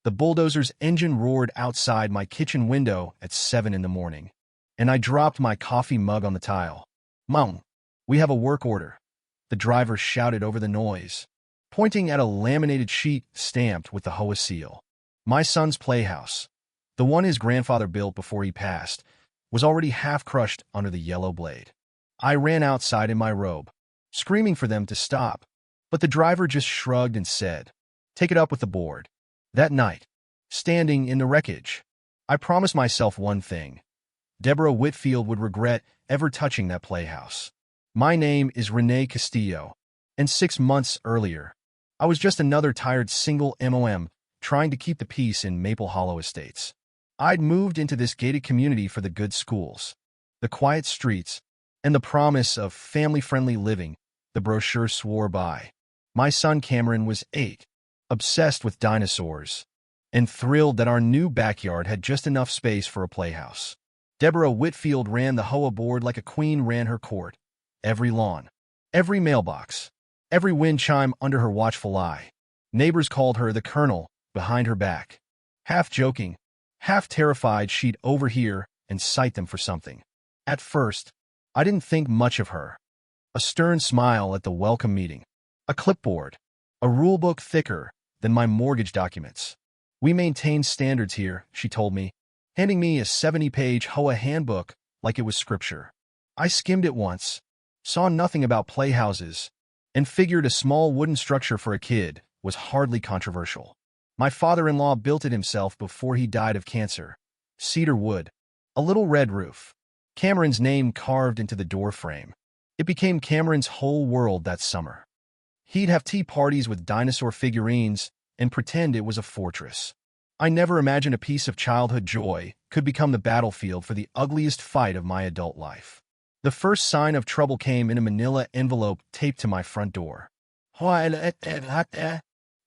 The bulldozer's engine roared outside my kitchen window at 7 in the morning, and I dropped my coffee mug on the tile. "Mom, we have a work order," the driver shouted over the noise, pointing at a laminated sheet stamped with the HOA seal. My son's playhouse, the one his grandfather built before he passed, was already half crushed under the yellow blade. I ran outside in my robe, screaming for them to stop, but the driver just shrugged and said, "Take it up with the board." That night, standing in the wreckage, I promised myself one thing. Deborah Whitfield would regret ever touching that playhouse. My name is Renee Castillo, and 6 months earlier, I was just another tired single mom trying to keep the peace in Maple Hollow Estates. I'd moved into this gated community for the good schools, the quiet streets, and the promise of family-friendly living the brochure swore by. My son Cameron was 8, obsessed with dinosaurs, and thrilled that our new backyard had just enough space for a playhouse. Deborah Whitfield ran the HOA board like a queen ran her court. Every lawn, every mailbox, every wind chime under her watchful eye. Neighbors called her the Colonel behind her back. Half joking, half terrified she'd overhear and cite them for something. At first, I didn't think much of her. A stern smile at the welcome meeting. A clipboard. A rulebook thicker than my mortgage documents. "We maintain standards here," she told me, handing me a 70-page HOA handbook like it was scripture. I skimmed it once, saw nothing about playhouses, and figured a small wooden structure for a kid was hardly controversial. My father-in-law built it himself before he died of cancer. Cedar wood, a little red roof, Cameron's name carved into the door frame. It became Cameron's whole world that summer. He'd have tea parties with dinosaur figurines and pretend it was a fortress. I never imagined a piece of childhood joy could become the battlefield for the ugliest fight of my adult life. The first sign of trouble came in a manila envelope taped to my front door.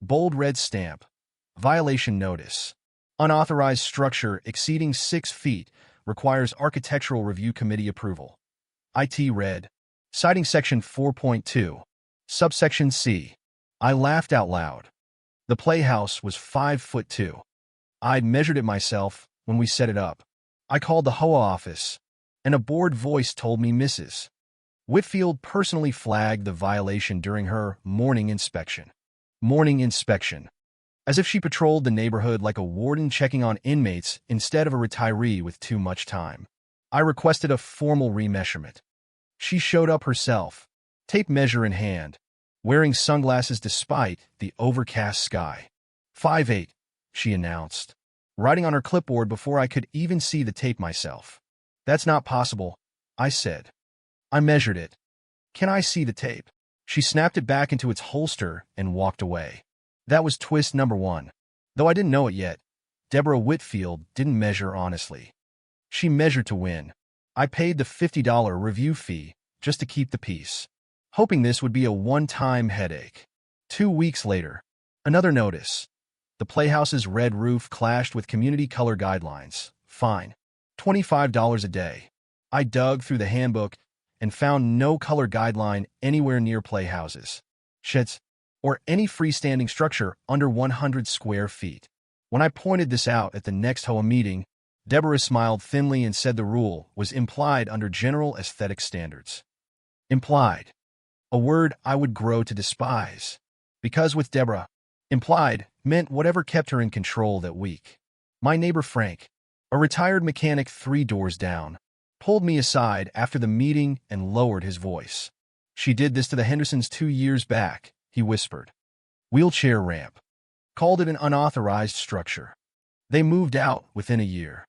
Bold red stamp. Violation notice. Unauthorized structure exceeding 6 feet requires Architectural Review Committee approval. IT read. Citing Section 4.2. Subsection C. I laughed out loud. The playhouse was 5'2". I'd measured it myself when we set it up. I called the HOA office, and a bored voice told me Mrs. Whitfield personally flagged the violation during her morning inspection. Morning inspection. As if she patrolled the neighborhood like a warden checking on inmates instead of a retiree with too much time. I requested a formal remeasurement. She showed up herself, tape measure in hand, wearing sunglasses despite the overcast sky. 5'8", she announced, writing on her clipboard before I could even see the tape myself. "That's not possible," I said. "I measured it. Can I see the tape?" She snapped it back into its holster and walked away. That was twist number 1. Though I didn't know it yet, Deborah Whitfield didn't measure honestly. She measured to win. I paid the $50 review fee just to keep the peace, hoping this would be a one-time headache. 2 weeks later, another notice. The playhouse's red roof clashed with community color guidelines. Fine. $25 a day. I dug through the handbook and found no color guideline anywhere near playhouses, sheds, or any freestanding structure under 100 square feet. When I pointed this out at the next HOA meeting, Deborah smiled thinly and said the rule was implied under general aesthetic standards. Implied. A word I would grow to despise. Because with Deborah, implied meant whatever kept her in control that week. My neighbor Frank, a retired mechanic 3 doors down, pulled me aside after the meeting and lowered his voice. "She did this to the Hendersons 2 years back," he whispered. "Wheelchair ramp. Called it an unauthorized structure. They moved out within a year."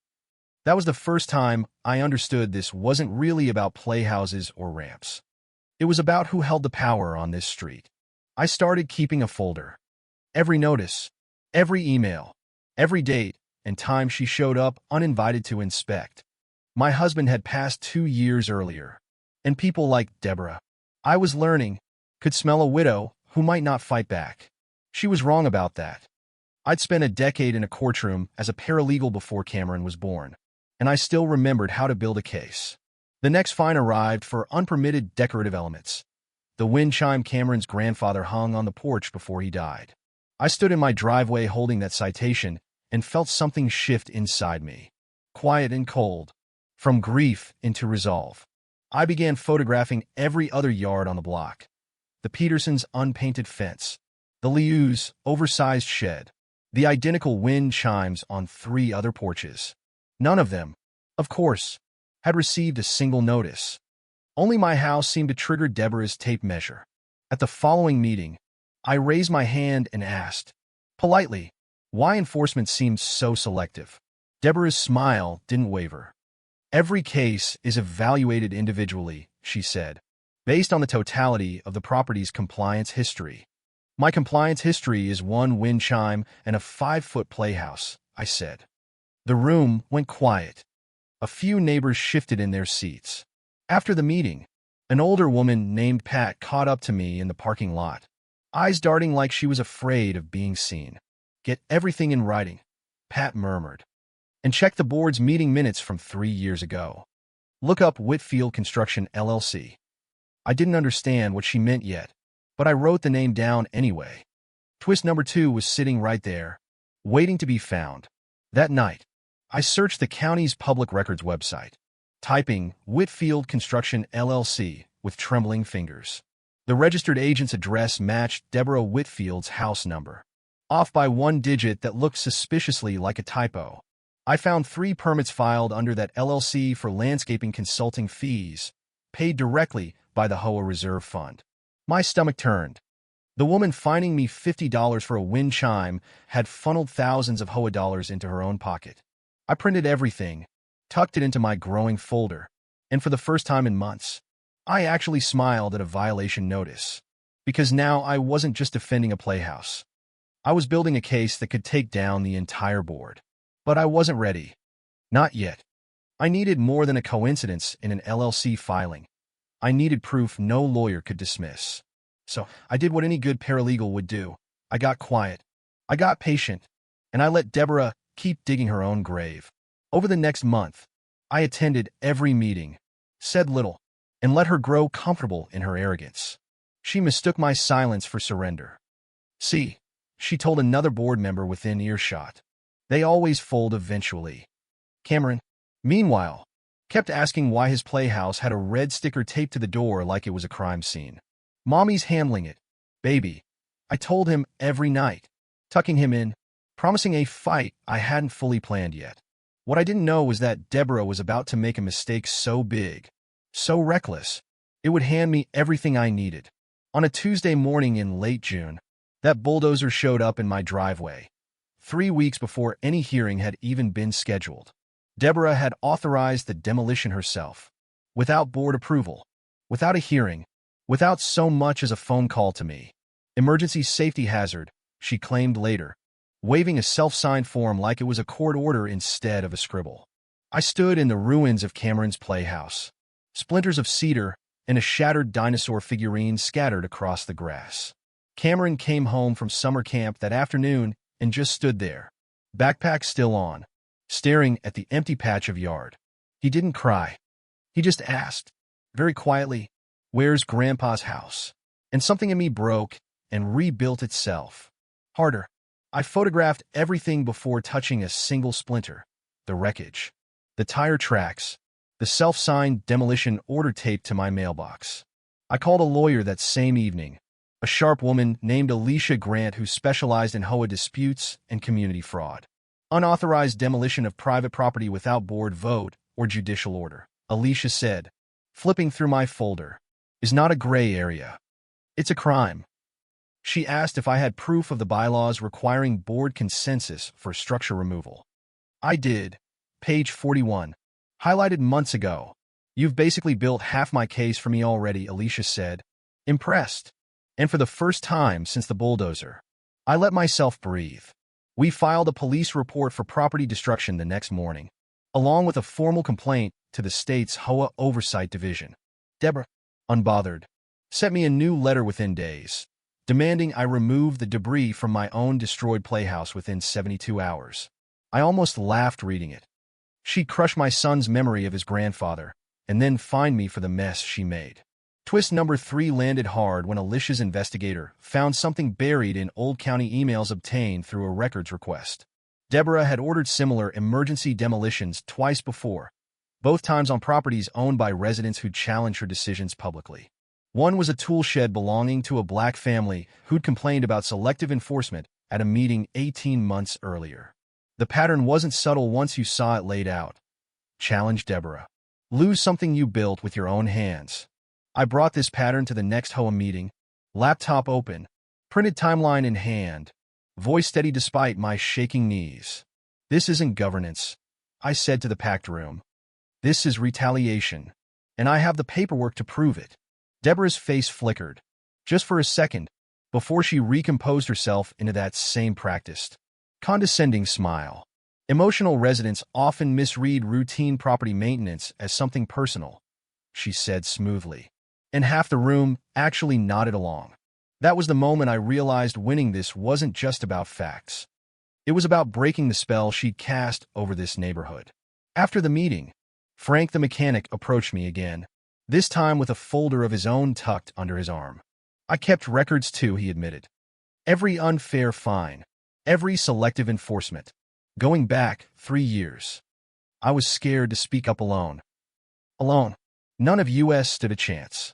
That was the first time I understood this wasn't really about playhouses or ramps. It was about who held the power on this street. I started keeping a folder. Every notice, every email, every date and time she showed up uninvited to inspect. My husband had passed 2 years earlier, and people like Deborah, I was learning, could smell a widow who might not fight back. She was wrong about that. I'd spent a decade in a courtroom as a paralegal before Cameron was born, and I still remembered how to build a case. The next fine arrived for unpermitted decorative elements. The wind chime Cameron's grandfather hung on the porch before he died. I stood in my driveway holding that citation and felt something shift inside me. Quiet and cold. From grief into resolve. I began photographing every other yard on the block. The Petersons' unpainted fence. The Liu's oversized shed. The identical wind chimes on 3 other porches. None of them, of course, had received a single notice. Only my house seemed to trigger Deborah's tape measure. At the following meeting, I raised my hand and asked, politely, why enforcement seemed so selective. Deborah's smile didn't waver. Every case is evaluated individually, she said, based on the totality of the property's compliance history. My compliance history is 1 wind chime and a 5-foot playhouse, I said. The room went quiet. A few neighbors shifted in their seats. After the meeting, an older woman named Pat caught up to me in the parking lot, eyes darting like she was afraid of being seen. Get everything in writing, Pat murmured, and check the board's meeting minutes from 3 years ago. Look up Whitfield Construction, LLC. I didn't understand what she meant yet, but I wrote the name down anyway. Twist number 2 was sitting right there, waiting to be found. That night, I searched the county's public records website, typing Whitfield Construction, LLC with trembling fingers. The registered agent's address matched Deborah Whitfield's house number, off by 1 digit that looked suspiciously like a typo. I found 3 permits filed under that LLC for landscaping consulting fees, paid directly by the HOA Reserve Fund. My stomach turned. The woman fining me $50 for a wind chime had funneled thousands of HOA dollars into her own pocket. I printed everything, tucked it into my growing folder, and for the first time in months, I actually smiled at a violation notice. Because now I wasn't just defending a playhouse. I was building a case that could take down the entire board. But I wasn't ready. Not yet. I needed more than a coincidence in an LLC filing. I needed proof no lawyer could dismiss. So I did what any good paralegal would do. I got quiet. I got patient. And I let Deborah keep digging her own grave. Over the next month, I attended every meeting, said little, and let her grow comfortable in her arrogance. She mistook my silence for surrender. See, she told another board member within earshot. They always fold eventually. Cameron, meanwhile, kept asking why his playhouse had a red sticker taped to the door like it was a crime scene. Mommy's handling it, baby. I told him every night, tucking him in, promising a fight I hadn't fully planned yet. What I didn't know was that Deborah was about to make a mistake so big, so reckless, it would hand me everything I needed. On a Tuesday morning in late June, that bulldozer showed up in my driveway, 3 weeks before any hearing had even been scheduled. Deborah had authorized the demolition herself, without board approval, without a hearing, without so much as a phone call to me. Emergency safety hazard, she claimed later, waving a self-signed form like it was a court order instead of a scribble. I stood in the ruins of Cameron's playhouse, splinters of cedar and a shattered dinosaur figurine scattered across the grass. Cameron came home from summer camp that afternoon and just stood there, backpack still on, staring at the empty patch of yard. He didn't cry. He just asked, very quietly, "Where's Grandpa's house?" And something in me broke and rebuilt itself. Harder. I photographed everything before touching a single splinter. The wreckage, the tire tracks, the self-signed demolition order taped to my mailbox. I called a lawyer that same evening, a sharp woman named Alicia Grant who specialized in HOA disputes and community fraud. Unauthorized demolition of private property without board vote or judicial order, Alicia said, flipping through my folder, is not a gray area. It's a crime. She asked if I had proof of the bylaws requiring board consensus for structure removal. I did. Page 41. Highlighted months ago. You've basically built half my case for me already, Alicia said, impressed. And for the first time since the bulldozer, I let myself breathe. We filed a police report for property destruction the next morning, along with a formal complaint to the state's HOA Oversight Division. Deborah, unbothered, sent me a new letter within days, demanding I remove the debris from my own destroyed playhouse within 72 hours. I almost laughed reading it. She'd crush my son's memory of his grandfather, and then fine me for the mess she made. Twist number 3 landed hard when Alicia's investigator found something buried in old county emails obtained through a records request. Deborah had ordered similar emergency demolitions twice before, both times on properties owned by residents who'd challenged her decisions publicly. One was a tool shed belonging to a black family who'd complained about selective enforcement at a meeting 18 months earlier. The pattern wasn't subtle once you saw it laid out. Challenge Deborah. Lose something you built with your own hands. I brought this pattern to the next HOA meeting, laptop open, printed timeline in hand, voice steady despite my shaking knees. This isn't governance, I said to the packed room. This is retaliation, and I have the paperwork to prove it. Deborah's face flickered, just for a second, before she recomposed herself into that same practiced, condescending smile. Emotional residents often misread routine property maintenance as something personal, she said smoothly. And half the room actually nodded along. That was the moment I realized winning this wasn't just about facts. It was about breaking the spell she'd cast over this neighborhood. After the meeting, Frank the mechanic approached me again, this time with a folder of his own tucked under his arm. I kept records too, he admitted. Every unfair fine, every selective enforcement, going back 3 years. I was scared to speak up alone. Alone. None of us stood a chance.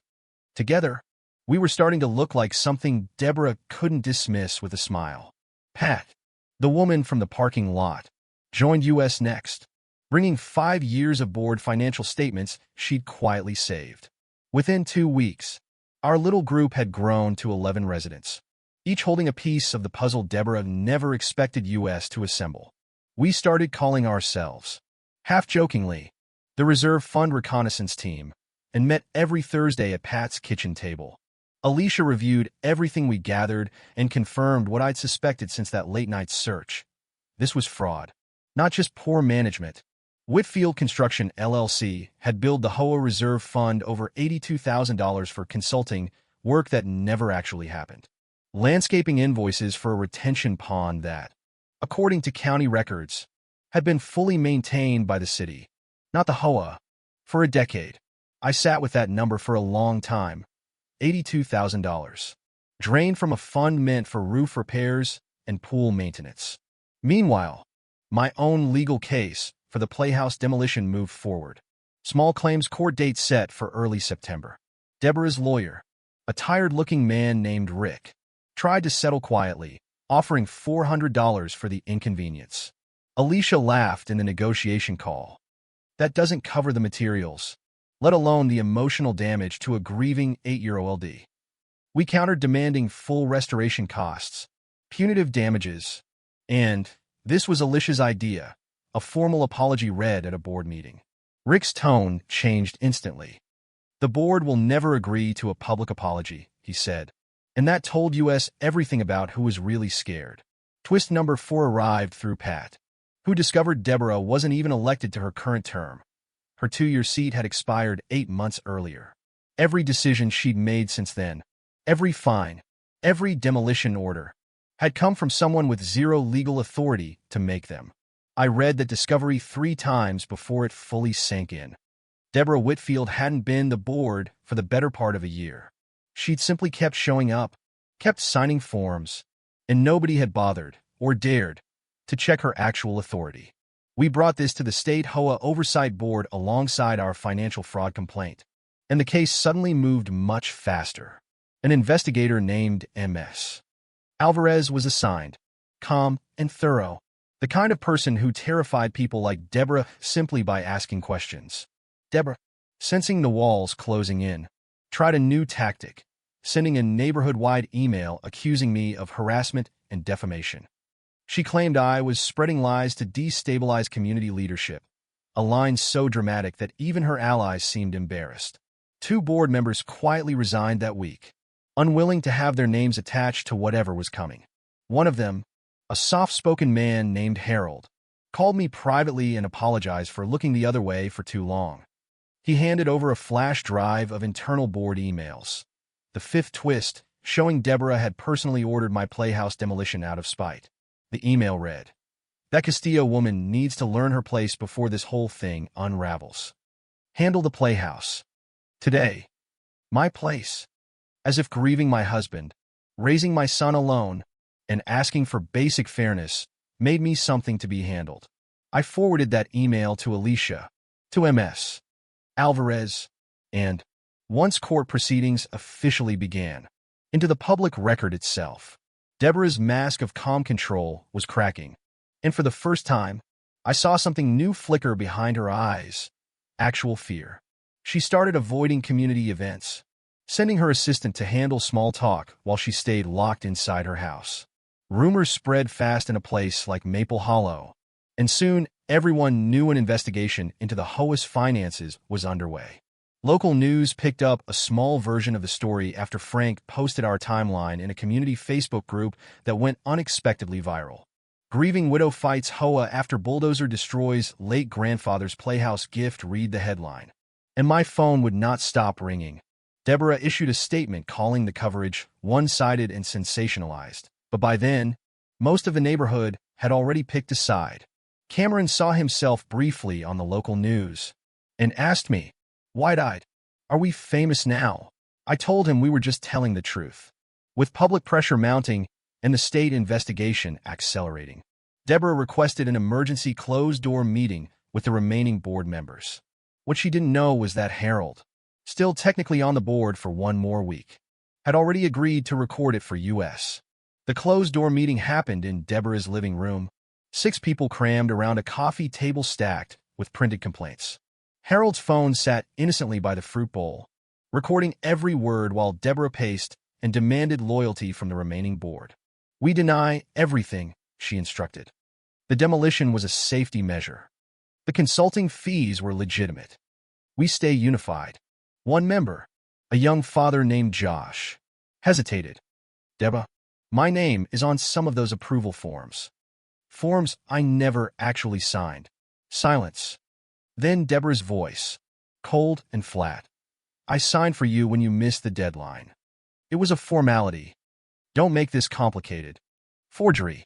Together, we were starting to look like something Deborah couldn't dismiss with a smile. Pat, the woman from the parking lot, joined us next, bringing 5 years of board financial statements she'd quietly saved. Within 2 weeks, our little group had grown to 11 residents, each holding a piece of the puzzle Deborah never expected us to assemble. We started calling ourselves, half-jokingly, the Reserve Fund Reconnaissance Team, and met every Thursday at Pat's kitchen table. Alicia reviewed everything we gathered and confirmed what I'd suspected since that late-night search. This was fraud, not just poor management. Whitfield Construction, LLC, had billed the HOA Reserve Fund over $82,000 for consulting work that never actually happened. Landscaping invoices for a retention pond that, according to county records, had been fully maintained by the city, not the HOA, for a decade. I sat with that number for a long time, $82,000, drained from a fund meant for roof repairs and pool maintenance. Meanwhile, my own legal case for the Playhouse demolition moved forward. Small claims court date set for early September. Deborah's lawyer, a tired-looking man named Rick, tried to settle quietly, offering $400 for the inconvenience. Alicia laughed in the negotiation call. That doesn't cover the materials, let alone the emotional damage to a grieving 8-year-old. We countered demanding full restoration costs, punitive damages, and, this was Alicia's idea, a formal apology read at a board meeting. Rick's tone changed instantly. The board will never agree to a public apology, he said, and that told us everything about who was really scared. Twist number 4 arrived through Pat, who discovered Deborah wasn't even elected to her current term. Her 2-year seat had expired 8 months earlier. Every decision she'd made since then, every fine, every demolition order, had come from someone with zero legal authority to make them. I read that discovery 3 times before it fully sank in. Deborah Whitfield hadn't been the board for the better part of a year. She'd simply kept showing up, kept signing forms, and nobody had bothered, or dared, to check her actual authority. We brought this to the State HOA Oversight Board alongside our financial fraud complaint, and the case suddenly moved much faster. An investigator named M.S. Alvarez was assigned, calm and thorough, the kind of person who terrified people like Deborah simply by asking questions. Deborah, sensing the walls closing in, tried a new tactic, sending a neighborhood-wide email accusing me of harassment and defamation. She claimed I was spreading lies to destabilize community leadership, a line so dramatic that even her allies seemed embarrassed. 2 board members quietly resigned that week, unwilling to have their names attached to whatever was coming. One of them, a soft-spoken man named Harold, called me privately and apologized for looking the other way for too long. He handed over a flash drive of internal board emails. The 5th twist, showing Deborah had personally ordered my Playhouse demolition out of spite. The email read, "That Castillo woman needs to learn her place before this whole thing unravels. Handle the Playhouse. Today. My place. As if grieving my husband, raising my son alone, and asking for basic fairness made me something to be handled. I forwarded that email to Alicia, to MS. Alvarez, and, once court proceedings officially began, into the public record itself. Deborah's mask of calm control was cracking, and for the first time, I saw something new flicker behind her eyes. Actual fear. She started avoiding community events, sending her assistant to handle small talk while she stayed locked inside her house. Rumors spread fast in a place like Maple Hollow, and soon everyone knew an investigation into the HOA's finances was underway. Local news picked up a small version of the story after Frank posted our timeline in a community Facebook group that went unexpectedly viral. Grieving widow fights HOA after bulldozer destroys late grandfather's Playhouse gift, read the headline. And my phone would not stop ringing. Deborah issued a statement calling the coverage one-sided and sensationalized. But by then, most of the neighborhood had already picked a side. Cameron saw himself briefly on the local news and asked me, wide-eyed, "Are we famous now?" I told him we were just telling the truth. With public pressure mounting and the state investigation accelerating, Deborah requested an emergency closed-door meeting with the remaining board members. What she didn't know was that Harold, still technically on the board for one more week, had already agreed to record it for U.S. The closed-door meeting happened in Deborah's living room, 6 people crammed around a coffee table stacked with printed complaints. Harold's phone sat innocently by the fruit bowl, recording every word while Deborah paced and demanded loyalty from the remaining board. "We deny everything," she instructed. The demolition was a safety measure. The consulting fees were legitimate. "We stay unified." One member, a young father named Josh, hesitated. "Deborah, my name is on some of those approval forms. Forms I never actually signed." Silence. Then Deborah's voice, cold and flat. "I signed for you when you missed the deadline. It was a formality. Don't make this complicated." Forgery.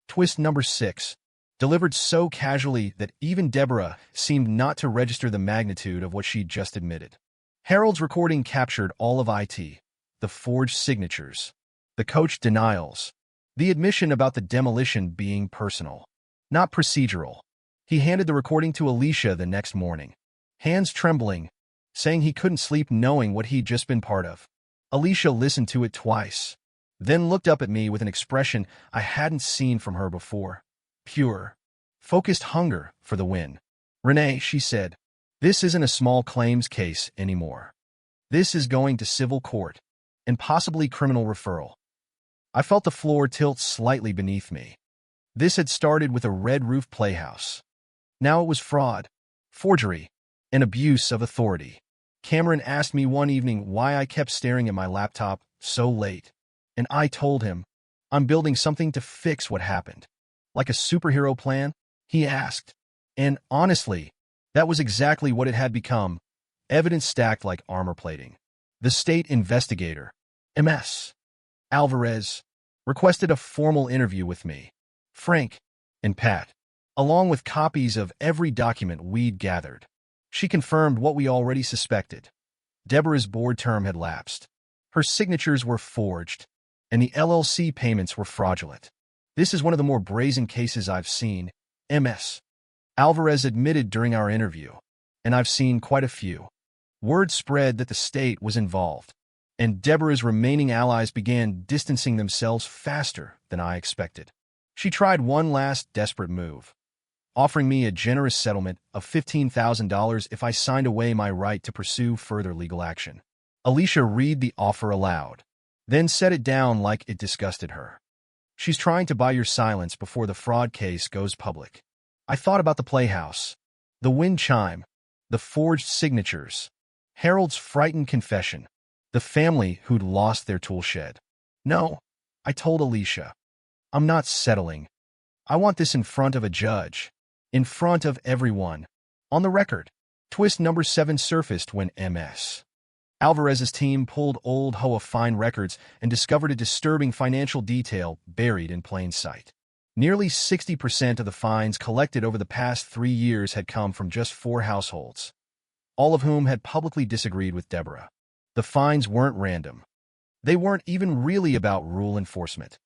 Twist number 6. Delivered so casually that even Deborah seemed not to register the magnitude of what she'd just admitted. Harold's recording captured all of it. The forged signatures. The coached denials. The admission about the demolition being personal, not procedural. He handed the recording to Alicia the next morning, hands trembling, saying he couldn't sleep knowing what he'd just been part of. Alicia listened to it twice, then looked up at me with an expression I hadn't seen from her before. Pure, focused hunger for the win. "Renee," she said, "this isn't a small claims case anymore. This is going to civil court, and possibly criminal referral." I felt the floor tilt slightly beneath me. This had started with a red-roof playhouse. Now it was fraud, forgery, and abuse of authority. Cameron asked me one evening why I kept staring at my laptop so late, and I told him, "I'm building something to fix what happened." "Like a superhero plan?" he asked. And honestly, that was exactly what it had become, evidence stacked like armor plating. The state investigator, MS. Alvarez, requested a formal interview with me, Frank, and Pat, along with copies of every document we'd gathered. She confirmed what we already suspected. Deborah's board term had lapsed. Her signatures were forged, and the LLC payments were fraudulent. "This is one of the more brazen cases I've seen," MS. Alvarez admitted during our interview, "and I've seen quite a few." Word spread that the state was involved, and Deborah's remaining allies began distancing themselves faster than I expected. She tried one last desperate move, offering me a generous settlement of $15,000 if I signed away my right to pursue further legal action. Alicia read the offer aloud, then set it down like it disgusted her. "She's trying to buy your silence before the fraud case goes public." I thought about the Playhouse, the wind chime, the forged signatures, Harold's frightened confession, the family who'd lost their tool shed. "No," I told Alicia, "I'm not settling. I want this in front of a judge, in front of everyone, on the record." Twist number 7 surfaced when MS. Alvarez's team pulled old HOA fine records and discovered a disturbing financial detail buried in plain sight. Nearly 60% of the fines collected over the past 3 years had come from just 4 households, all of whom had publicly disagreed with Deborah. The fines weren't random. They weren't even really about rule enforcement.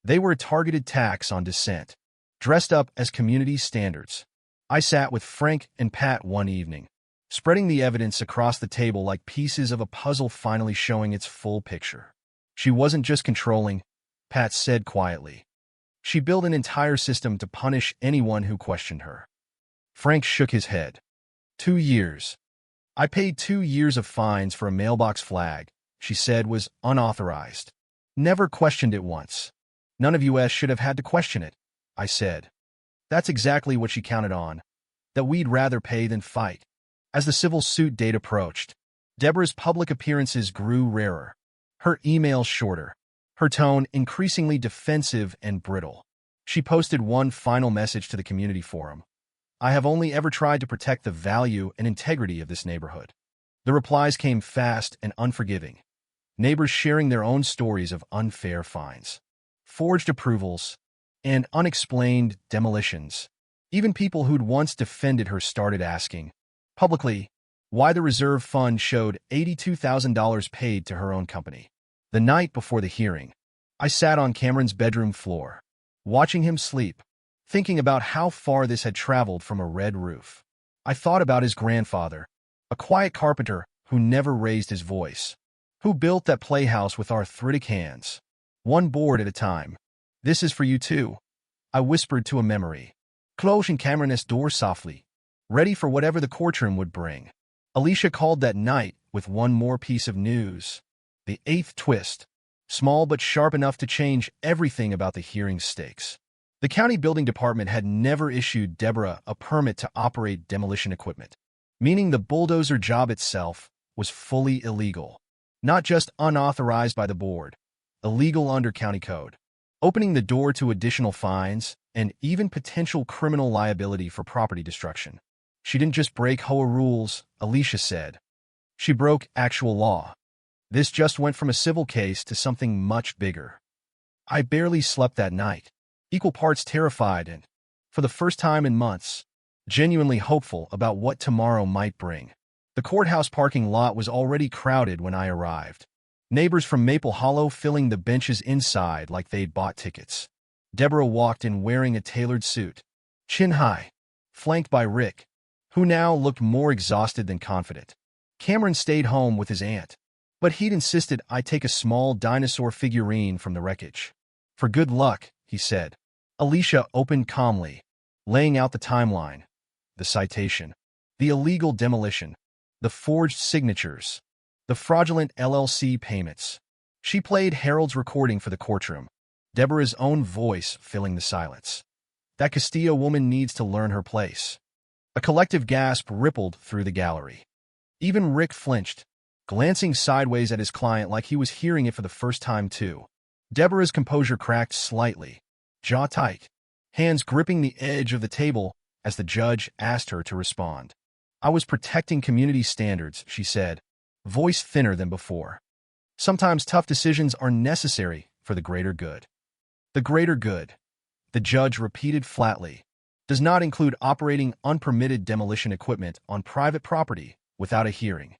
They were a targeted tax on dissent, dressed up as community standards. I sat with Frank and Pat one evening, spreading the evidence across the table like pieces of a puzzle finally showing its full picture. She wasn't just controlling, Pat said quietly. She built an entire system to punish anyone who questioned her. Frank shook his head. 2 years. I paid 2 years of fines for a mailbox flag, she said was unauthorized. Never questioned it once. None of us should have had to question it, I said. That's exactly what she counted on, that we'd rather pay than fight. As the civil suit date approached, Deborah's public appearances grew rarer, her emails shorter, her tone increasingly defensive and brittle. She posted one final message to the community forum. I have only ever tried to protect the value and integrity of this neighborhood. The replies came fast and unforgiving. Neighbors sharing their own stories of unfair fines, forged approvals, and unexplained demolitions. Even people who'd once defended her started asking, publicly, why the reserve fund showed $82,000 paid to her own company. The night before the hearing, I sat on Cameron's bedroom floor, watching him sleep, thinking about how far this had traveled from a red roof. I thought about his grandfather, a quiet carpenter who never raised his voice, who built that playhouse with arthritic hands, one board at a time. This is for you too, I whispered to a memory. Closing Cameron's door softly, ready for whatever the courtroom would bring. Alicia called that night with one more piece of news. The 8th twist, small but sharp enough to change everything about the hearing's stakes. The county building department had never issued Deborah a permit to operate demolition equipment, meaning the bulldozer job itself was fully illegal. Not just unauthorized by the board, illegal under county code, opening the door to additional fines and even potential criminal liability for property destruction. She didn't just break HOA rules, Alicia said. She broke actual law. This just went from a civil case to something much bigger. I barely slept that night, equal parts terrified and, for the first time in months, genuinely hopeful about what tomorrow might bring. The courthouse parking lot was already crowded when I arrived. Neighbors from Maple Hollow filling the benches inside like they'd bought tickets. Deborah walked in wearing a tailored suit, chin high, flanked by Rick, who now looked more exhausted than confident. Cameron stayed home with his aunt, but he'd insisted I take a small dinosaur figurine from the wreckage. For good luck, he said. Alicia opened calmly, laying out the timeline, the citation, the illegal demolition, the forged signatures, the fraudulent LLC payments. She played Harold's recording for the courtroom, Deborah's own voice filling the silence. That Castillo woman needs to learn her place. A collective gasp rippled through the gallery. Even Rick flinched, glancing sideways at his client like he was hearing it for the first time too. Deborah's composure cracked slightly, jaw tight, hands gripping the edge of the table as the judge asked her to respond. I was protecting community standards, she said, voice thinner than before. Sometimes tough decisions are necessary for the greater good. The greater good, the judge repeated flatly, does not include operating unpermitted demolition equipment on private property without a hearing.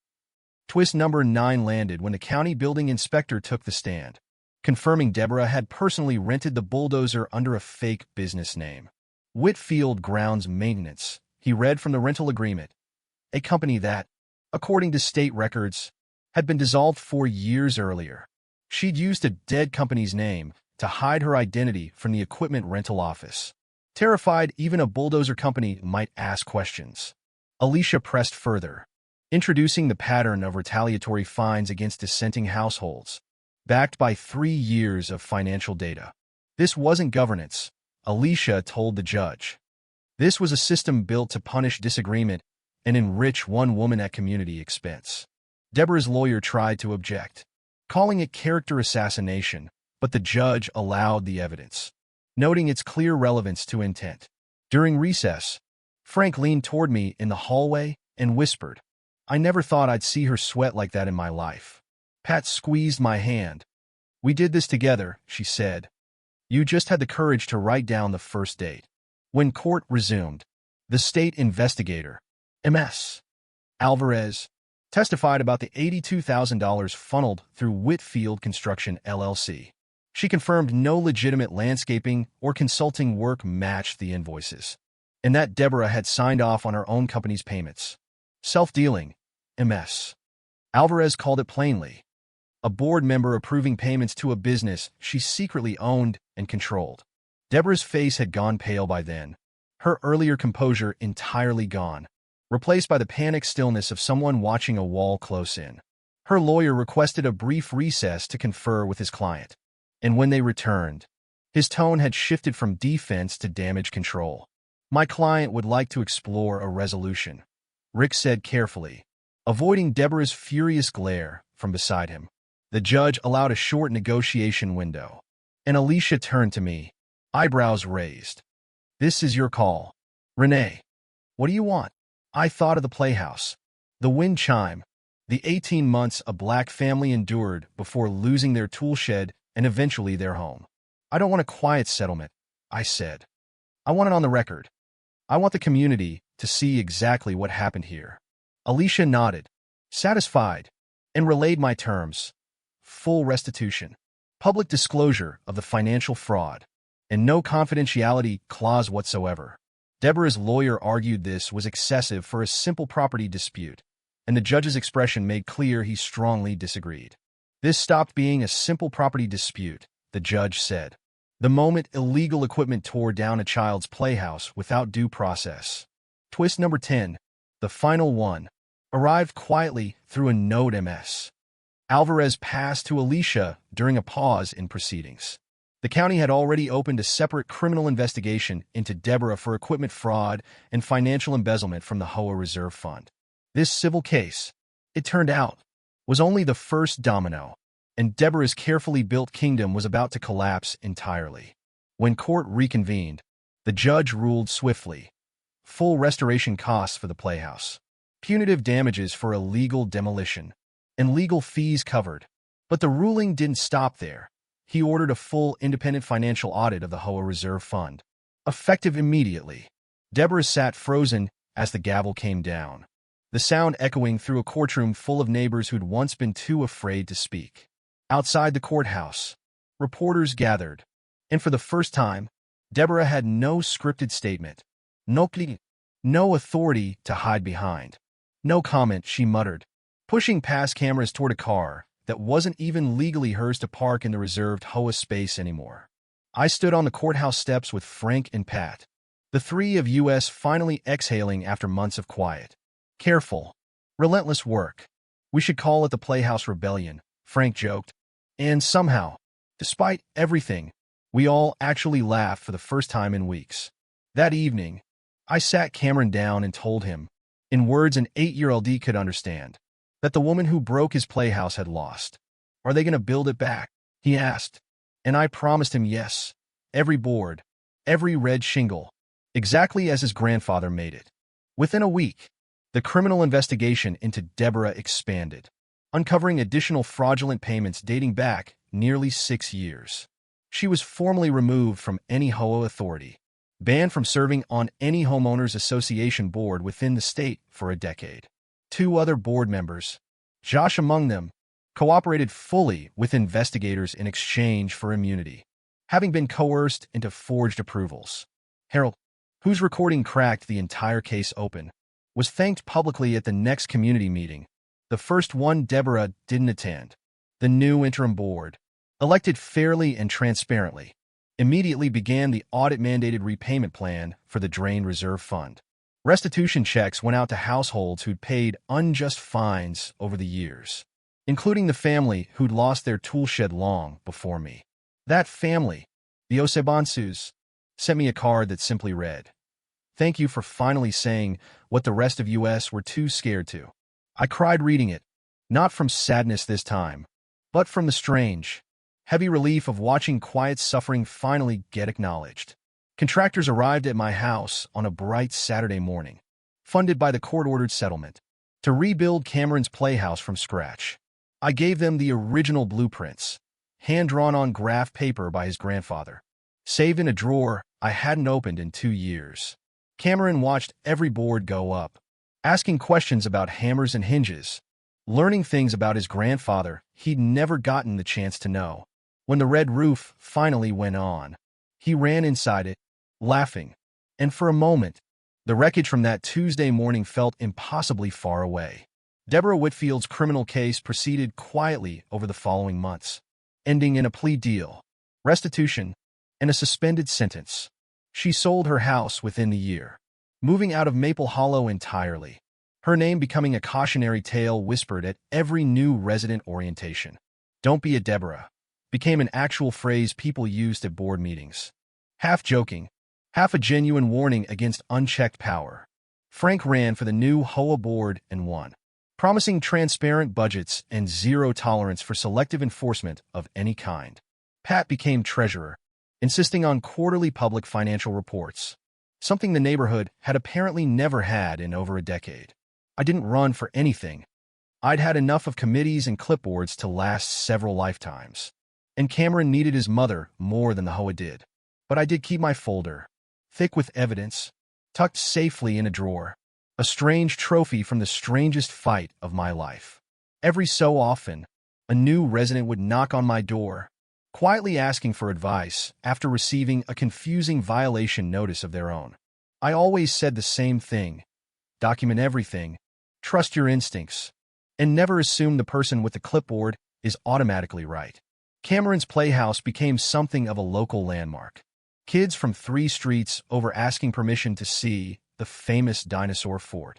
Twist number 9 landed when the county building inspector took the stand, confirming Deborah had personally rented the bulldozer under a fake business name. Whitfield Grounds Maintenance, he read from the rental agreement, a company that, according to state records, had been dissolved 4 years earlier. She'd used a dead company's name to hide her identity from the equipment rental office, terrified even a bulldozer company might ask questions. Alicia pressed further, introducing the pattern of retaliatory fines against dissenting households, backed by 3 years of financial data. This wasn't governance, Alicia told the judge. This was a system built to punish disagreement and enrich one woman at community expense. Deborah's lawyer tried to object, calling it character assassination, but the judge allowed the evidence, noting its clear relevance to intent. During recess, Frank leaned toward me in the hallway and whispered, I never thought I'd see her sweat like that in my life. Pat squeezed my hand. We did this together, she said. You just had the courage to write down the first date. When court resumed, the state investigator, M.S. Alvarez, testified about the $82,000 funneled through Whitfield Construction, LLC. She confirmed no legitimate landscaping or consulting work matched the invoices, and that Deborah had signed off on her own company's payments. Self-dealing, MS. Alvarez called it plainly. A board member approving payments to a business she secretly owned and controlled. Deborah's face had gone pale by then, her earlier composure entirely gone, replaced by the panicked stillness of someone watching a wall close in. Her lawyer requested a brief recess to confer with his client, and when they returned, his tone had shifted from defense to damage control. "My client would like to explore a resolution," Rick said carefully, avoiding Deborah's furious glare from beside him. The judge allowed a short negotiation window, and Alicia turned to me, eyebrows raised. "This is your call. Renee, what do you want?" I thought of the Playhouse, the wind chime, the 18 months a black family endured before losing their tool shed and eventually their home. "I don't want a quiet settlement," I said. "I want it on the record. I want the community to see exactly what happened here." Alicia nodded, satisfied, and relayed my terms. Full restitution, public disclosure of the financial fraud, and no confidentiality clause whatsoever. Deborah's lawyer argued this was excessive for a simple property dispute, and the judge's expression made clear he strongly disagreed. "This stopped being a simple property dispute," the judge said, "the moment illegal equipment tore down a child's playhouse without due process." Twist number 10, the final one, arrived quietly through a note MS. Alvarez passed to Alicia during a pause in proceedings. The county had already opened a separate criminal investigation into Deborah for equipment fraud and financial embezzlement from the HOA Reserve Fund. This civil case, it turned out, was only the first domino, and Deborah's carefully built kingdom was about to collapse entirely. When court reconvened, the judge ruled swiftly. Full restoration costs for the Playhouse, punitive damages for illegal demolition, and legal fees covered. But the ruling didn't stop there. He ordered a full independent financial audit of the HOA Reserve Fund, effective immediately. Deborah sat frozen as the gavel came down, the sound echoing through a courtroom full of neighbors who'd once been too afraid to speak. Outside the courthouse, reporters gathered, and for the first time, Deborah had no scripted statement, no authority to hide behind. "No comment," she muttered, pushing past cameras toward a car that wasn't even legally hers to park in the reserved HOA space anymore. I stood on the courthouse steps with Frank and Pat, the three of us finally exhaling after months of quiet, careful, relentless work. "We should call it the Playhouse Rebellion," Frank joked. And somehow, despite everything, we all actually laughed for the first time in weeks. That evening, I sat Cameron down and told him, in words an 8-year-old could understand, that the woman who broke his playhouse had lost. "Are they going to build it back?" he asked. And I promised him yes, every board, every red shingle, exactly as his grandfather made it. Within a week, the criminal investigation into Deborah expanded, uncovering additional fraudulent payments dating back nearly 6 years. She was formally removed from any HOA authority, banned from serving on any homeowners association board within the state for a decade. 2 other board members, Josh among them, cooperated fully with investigators in exchange for immunity, having been coerced into forged approvals. Harold, whose recording cracked the entire case open, was thanked publicly at the next community meeting, the first one Deborah didn't attend. The new interim board, elected fairly and transparently, immediately began the audit-mandated repayment plan for the drained reserve fund. Restitution checks went out to households who'd paid unjust fines over the years, including the family who'd lost their tool shed long before me. That family, the Osebansus, sent me a card that simply read, "Thank you for finally saying what the rest of us were too scared to." I cried reading it, not from sadness this time, but from the strange, heavy relief of watching quiet suffering finally get acknowledged. Contractors arrived at my house on a bright Saturday morning, funded by the court-ordered settlement, to rebuild Cameron's playhouse from scratch. I gave them the original blueprints, hand-drawn on graph paper by his grandfather, saved in a drawer I hadn't opened in 2 years. Cameron watched every board go up, asking questions about hammers and hinges, learning things about his grandfather he'd never gotten the chance to know. When the red roof finally went on, he ran inside it, laughing, and for a moment, the wreckage from that Tuesday morning felt impossibly far away. Deborah Whitfield's criminal case proceeded quietly over the following months, ending in a plea deal, restitution, and a suspended sentence. She sold her house within the year, moving out of Maple Hollow entirely, her name becoming a cautionary tale whispered at every new resident orientation. "Don't be a Deborah" became an actual phrase people used at board meetings. Half joking, half a genuine warning against unchecked power. Frank ran for the new HOA board and won, promising transparent budgets and zero tolerance for selective enforcement of any kind. Pat became treasurer, insisting on quarterly public financial reports, something the neighborhood had apparently never had in over a decade. I didn't run for anything. I'd had enough of committees and clipboards to last several lifetimes. And Cameron needed his mother more than the HOA did. But I did keep my folder, thick with evidence, tucked safely in a drawer, a strange trophy from the strangest fight of my life. Every so often, a new resident would knock on my door, quietly asking for advice after receiving a confusing violation notice of their own. I always said the same thing: document everything, trust your instincts, and never assume the person with the clipboard is automatically right. Cameron's Playhouse became something of a local landmark. Kids from 3 streets over asking permission to see the famous dinosaur fort.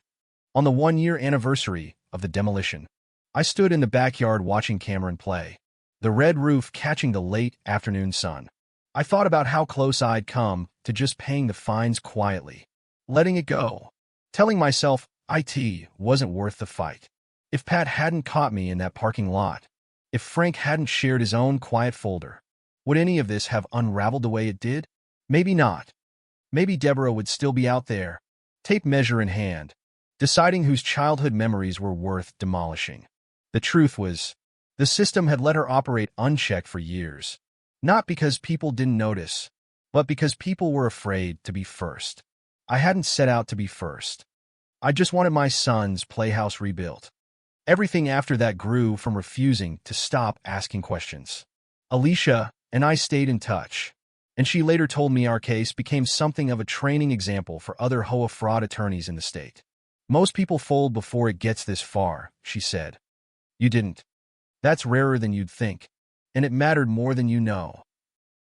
On the 1-year anniversary of the demolition, I stood in the backyard watching Cameron play, the red roof catching the late afternoon sun. I thought about how close I'd come to just paying the fines quietly, letting it go, telling myself it wasn't worth the fight. If Pat hadn't caught me in that parking lot, if Frank hadn't shared his own quiet folder, would any of this have unraveled the way it did? Maybe not. Maybe Deborah would still be out there, tape measure in hand, deciding whose childhood memories were worth demolishing. The truth was, the system had let her operate unchecked for years, not because people didn't notice, but because people were afraid to be first. I hadn't set out to be first. I just wanted my son's playhouse rebuilt. Everything after that grew from refusing to stop asking questions. Alicia and I stayed in touch, and she later told me our case became something of a training example for other HOA fraud attorneys in the state. "Most people fold before it gets this far," she said. "You didn't. That's rarer than you'd think, and it mattered more than you know."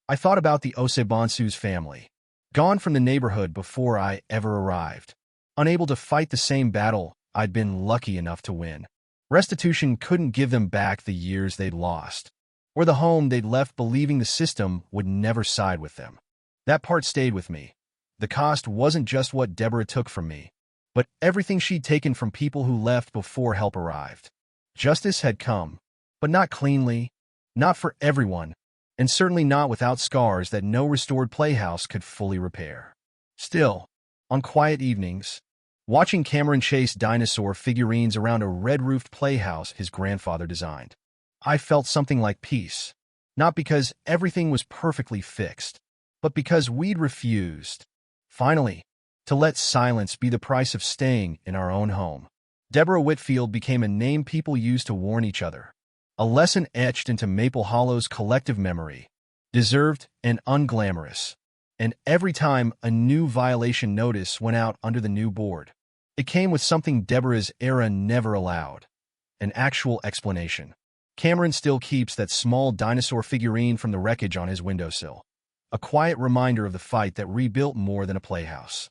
I thought about the Osebonsu's family, gone from the neighborhood before I ever arrived, unable to fight the same battle I'd been lucky enough to win. Restitution couldn't give them back the years they'd lost, or the home they'd left believing the system would never side with them. That part stayed with me. The cost wasn't just what Deborah took from me, but everything she'd taken from people who left before help arrived. Justice had come, but not cleanly, not for everyone, and certainly not without scars that no restored playhouse could fully repair. Still, on quiet evenings, watching Cameron chase dinosaur figurines around a red-roofed playhouse his grandfather designed, I felt something like peace, not because everything was perfectly fixed, but because we'd refused, finally, to let silence be the price of staying in our own home. Deborah Whitfield became a name people used to warn each other, a lesson etched into Maple Hollow's collective memory, deserved and unglamorous. And every time a new violation notice went out under the new board, it came with something Deborah's era never allowed: an actual explanation. Cameron still keeps that small dinosaur figurine from the wreckage on his windowsill, a quiet reminder of the fight that rebuilt more than a playhouse.